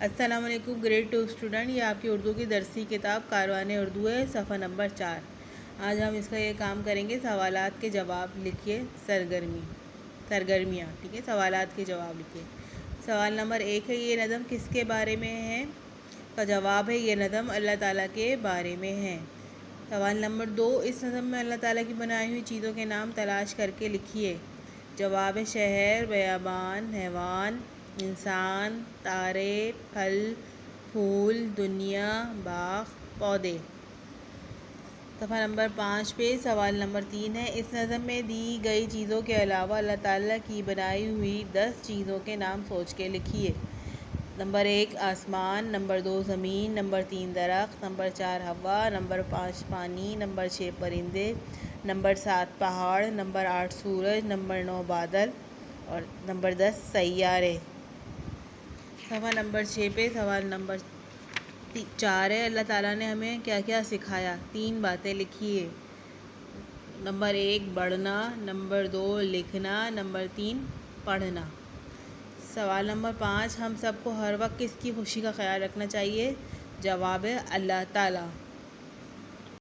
السلام علیکم grade 2 student, یہ آپ کی اردو کی درسی کتاب کاروان اردو ہے، صفحہ نمبر 4۔ آج ہم اس کا یہ کام کریں گے، سوالات کے جواب لکھیے، سرگرمیاں، ٹھیک ہے، سوالات کے جواب لکھیے۔ سوال نمبر 1 ہے، یہ نظم کس کے بارے میں ہے؟ کا جواب ہے، یہ نظم اللہ تعالیٰ کے بارے میں ہے۔ سوال نمبر 2، اس نظم میں اللہ تعالیٰ کی بنائی ہوئی چیزوں کے نام تلاش کر کے لکھیے۔ جواب ہے، شہر، بیابان، حیوان، انسان، تارے، پھل، پھول، دنیا، باغ، پودے۔ صفحہ نمبر 5 پہ سوال نمبر 3 ہے، اس نظم میں دی گئی چیزوں کے علاوہ اللہ تعالیٰ کی بنائی ہوئی 10 چیزوں کے نام سوچ کے لکھیے۔ نمبر 1 آسمان، نمبر 2 زمین، نمبر 3 درخت، نمبر 4 ہوا، نمبر 5 پانی، نمبر 6 پرندے، نمبر 7 پہاڑ، نمبر 8 سورج، نمبر 9 بادل اور نمبر 10 سیارے۔ صفحہ نمبر 6 پہ سوال نمبر 4 ہے، اللہ تعالیٰ نے ہمیں کیا کیا سکھایا؟ 3 باتیں لکھیے۔ نمبر 1 بڑھنا، نمبر 2 لکھنا، نمبر 3 پڑھنا۔ سوال نمبر 5، ہم سب کو ہر وقت کس کی خوشی کا خیال رکھنا چاہیے؟ جواب ہے، اللہ تعالیٰ۔